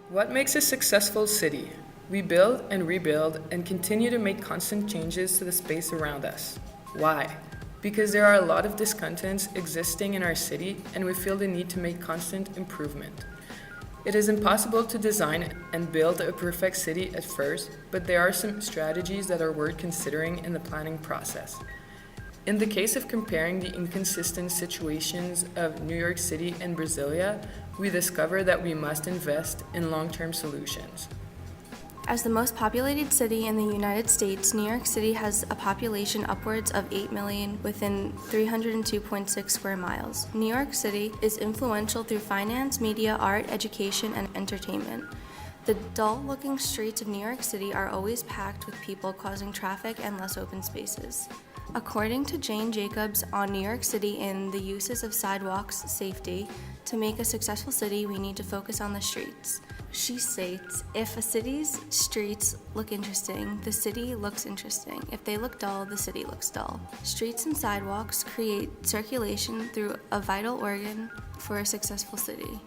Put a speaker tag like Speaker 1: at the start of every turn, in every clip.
Speaker 1: What makes a successful city? We build and rebuild and continue to make constant changes to the space around us. Why? Because there are a lot of discontents existing in our city and we feel the need to make constant improvement. It is impossible to design and build a perfect city at first, but there are some strategies that are worth considering in the planning process. In the case of comparing the inconsistent situations of New York City and Brasília, we discover that we must invest in long-term solutions.
Speaker 2: As the most populated city in the United States, New York City has a population upwards of 8 million within 302.6 square miles. New York City is influential through finance, media, art, education, and entertainment. The dull-looking streets of New York City are always packed with people, causing traffic and less open spaces. According to Jane Jacobs on New York City in The Uses of Sidewalks Safety, to make a successful city, we need to focus on the streets. She states, if a city's streets look interesting, the city looks interesting. If they look dull, the city looks dull. Streets and sidewalks create circulation through a vital organ for a successful city.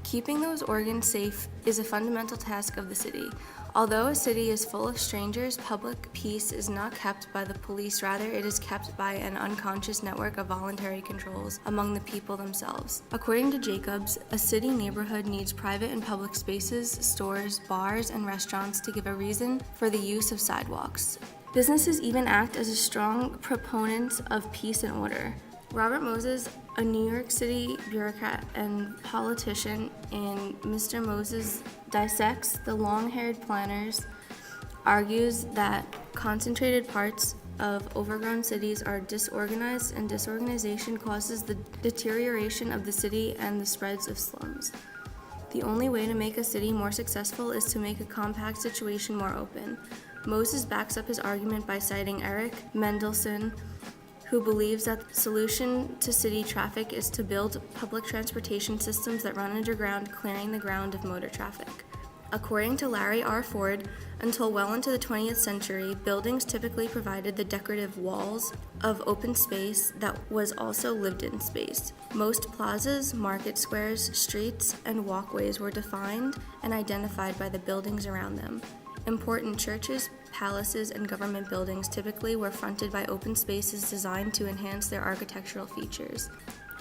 Speaker 2: Keeping those organs safe is a fundamental task of the city. Although a city is full of strangers, public peace is not kept by the police, rather it is kept by an unconscious network of voluntary controls among the people themselves. According to Jacobs, a city neighborhood needs private and public spaces, stores, bars, and restaurants to give a reason for the use of sidewalks. Businesses even act as a strong proponents of peace and order. Robert Moses, a New York City bureaucrat and politician, in Mr. Moses Dissects the Long-Haired Planners, argues that concentrated parts of overgrown cities are disorganized and disorganization causes the deterioration of the city and the spreads of slums. The only way to make a city more successful is to make a compact situation more open. Moses backs up his argument by citing Eric Mendelsohn, who believes that the solution to city traffic is to build public transportation systems that run underground, clearing the ground of motor traffic. According to Larry R. Ford, until well into the 20th century, buildings typically provided the decorative walls of open space that was also lived-in space. Most plazas, market squares, streets, and walkways were defined and identified by the buildings around them. Important churches, palaces, and government buildings typically were fronted by open spaces designed to enhance their architectural features.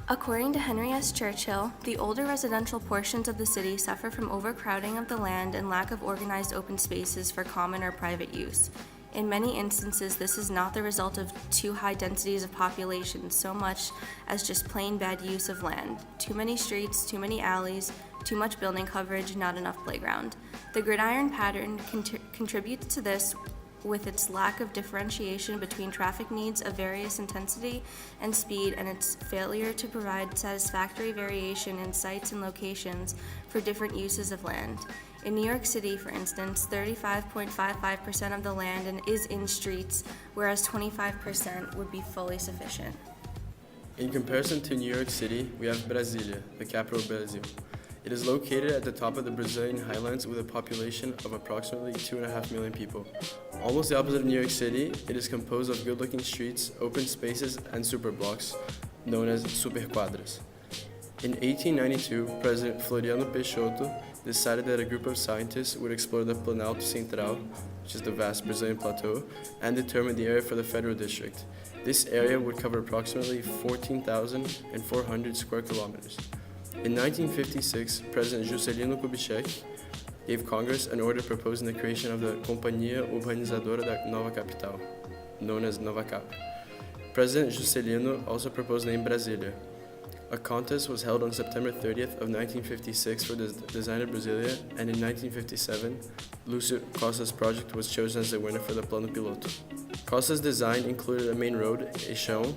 Speaker 2: According to Henry S. Churchill, the older residential portions of the city suffer from overcrowding of the land and lack of organized open spaces for common or private use. In many instances, this is not the result of too high densities of population so much as just plain bad use of land. Too many streets, too many alleys, too much building coverage, not enough playground. The gridiron pattern contributes to this with its lack of differentiation between traffic needs of various intensity and speed and its failure to provide satisfactory variation in sites and locations for different uses of land. In New York City, for instance, 35.55% of the land is in streets, whereas 25% would be fully sufficient.
Speaker 3: In comparison to New York City, we have Brasília, the capital of Brazil. It is located at the top of the Brazilian highlands with a population of approximately 2.5 million people. Almost the opposite of New York City, it is composed of good-looking streets, open spaces, and superblocks, known as superquadras. In 1892, President Floriano Peixoto decided that a group of scientists would explore the Planalto Central, which is the vast Brazilian plateau, and determine the area for the federal district. This area would cover approximately 14,400 square kilometers. In 1956, President Juscelino Kubitschek gave Congress an order proposing the creation of the Companhia Urbanizadora da Nova Capital, known as Novacap. President Juscelino also proposed the name Brasília. A contest was held on September 30th of 1956 for the design of Brasília, and in 1957, Lucio Costa's project was chosen as the winner for the Plano Piloto. Costa's design included a main road, Eixo,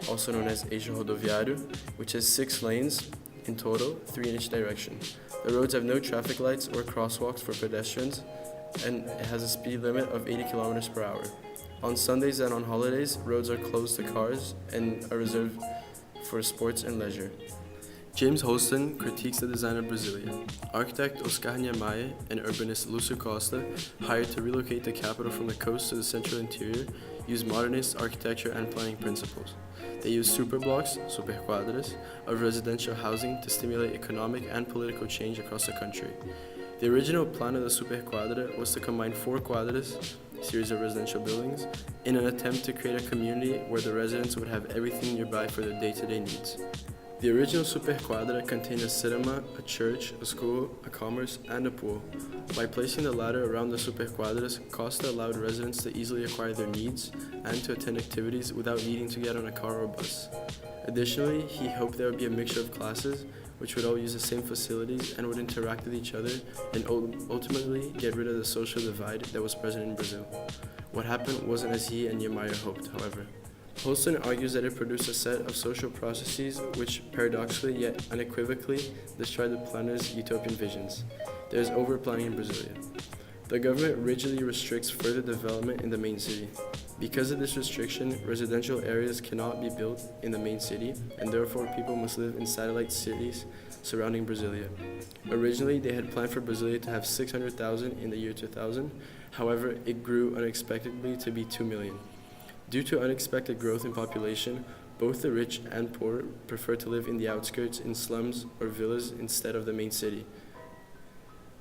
Speaker 3: also known as Eixo-Rodoviario, which has 6 lanes in total, 3 in each direction. The roads have no traffic lights or crosswalks for pedestrians, and it has a speed limit of 80 kilometers per hour. On Sundays and on holidays, roads are closed to cars and are reserved for sports and leisure. James Holston critiques the design of Brasília. Architect Oscar Niemeyer and urbanist Lucio Costa, hired to relocate the capital from the coast to the central interior, use modernist architecture and planning principles. They use superblocks, superquadras, of residential housing to stimulate economic and political change across the country. The original plan of the Superquadra was to combine 4 quadras, series of residential buildings, in an attempt to create a community where the residents would have everything nearby for their day-to-day needs. The original Superquadra contained a cinema, a church, a school, a commerce, and a pool. By placing the latter around the Superquadras, Costa allowed residents to easily acquire their needs and to attend activities without needing to get on a car or bus. Additionally, he hoped there would be a mixture of classes, which would all use the same facilities and would interact with each other and ultimately get rid of the social divide that was present in Brazil. What happened wasn't as he and Yi-Yei hoped, however. Holston argues that it produced a set of social processes which paradoxically yet unequivocally destroy the planners' utopian visions. There is over-planning in Brasília. The government rigidly restricts further development in the main city. Because of this restriction, residential areas cannot be built in the main city, and therefore people must live in satellite cities surrounding Brasília. Originally, they had planned for Brasília to have 600,000 in the year 2000, however, it grew unexpectedly to be 2 million. Due to unexpected growth in population, both the rich and poor prefer to live in the outskirts in slums or villas instead of the main city.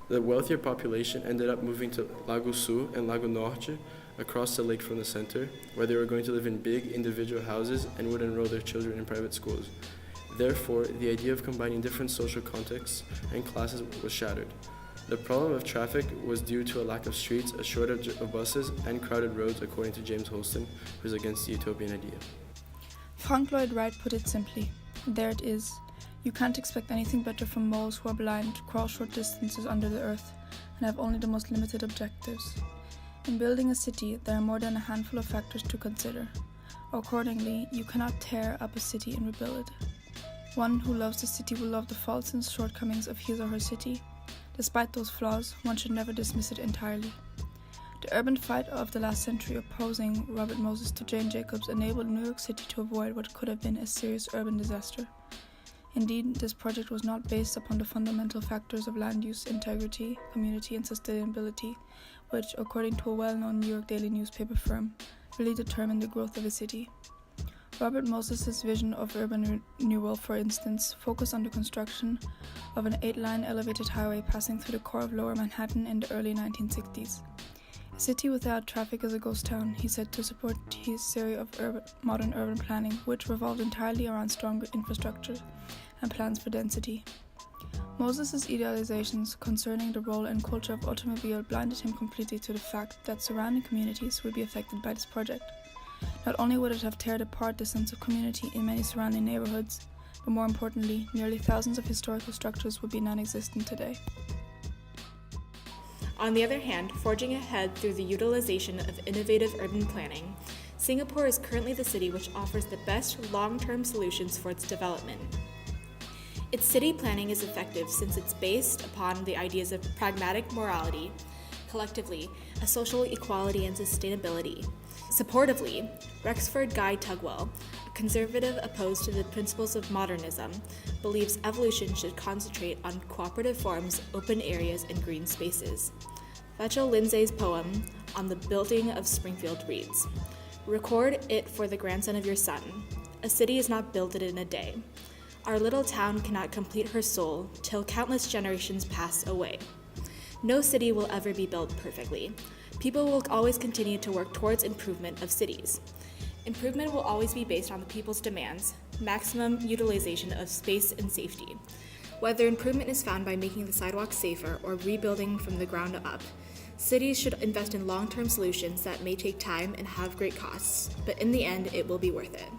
Speaker 3: The wealthier population ended up moving to Lago Sul and Lago Norte, across the lake from the center, where they were going to live in big individual houses and would enroll their children in private schools. Therefore, the idea of combining different social contexts and classes was shattered. The problem of traffic was due to a lack of streets, a shortage of buses, and crowded roads, according to James Holston, who is against the utopian idea.
Speaker 4: Frank Lloyd Wright put it simply, there it is. You can't expect anything better from moles who are blind, crawl short distances under the earth, and have only the most limited objectives. In building a city, there are more than a handful of factors to consider. Accordingly, you cannot tear up a city and rebuild it. One who loves the city will love the faults and shortcomings of his or her city. Despite those flaws, one should never dismiss it entirely. The urban fight of the last century opposing Robert Moses to Jane Jacobs enabled New York City to avoid what could have been a serious urban disaster. Indeed, this project was not based upon the fundamental factors of land use, integrity, community, and sustainability, which, according to a well-known New York daily newspaper firm, really determined the growth of a city. Robert Moses' vision of urban renewal, for instance, focused on the construction of an 8-line elevated highway passing through the core of Lower Manhattan in the early 1960s. A city without traffic is a ghost town, he said, to support his theory of modern urban planning, which revolved entirely around stronger infrastructure and plans for density. Moses' idealizations concerning the role and culture of automobile blinded him completely to the fact that surrounding communities would be affected by this project. Not only would it have teared apart the sense of community in many surrounding neighborhoods, but more importantly, nearly thousands of historical structures would be non-existent today.
Speaker 5: On the other hand, forging ahead through the utilization of innovative urban planning, Singapore is currently the city which offers the best long-term solutions for its development. Its city planning is effective since it's based upon the ideas of pragmatic morality, collectively, a social equality and sustainability. Supportively, Rexford Guy Tugwell, a conservative opposed to the principles of modernism, believes evolution should concentrate on cooperative forms, open areas, and green spaces. Vachel Lindsay's poem on the building of Springfield reads, "Record it for the grandson of your son. A city is not built in a day. Our little town cannot complete her soul till countless generations pass away. No city will ever be built perfectly. People will always continue to work towards improvement of cities. Improvement will always be based on the people's demands, maximum utilization of space and safety. Whether improvement is found by making the sidewalks safer or rebuilding from the ground up, cities should invest in long-term solutions that may take time and have great costs, but in the end, it will be worth it."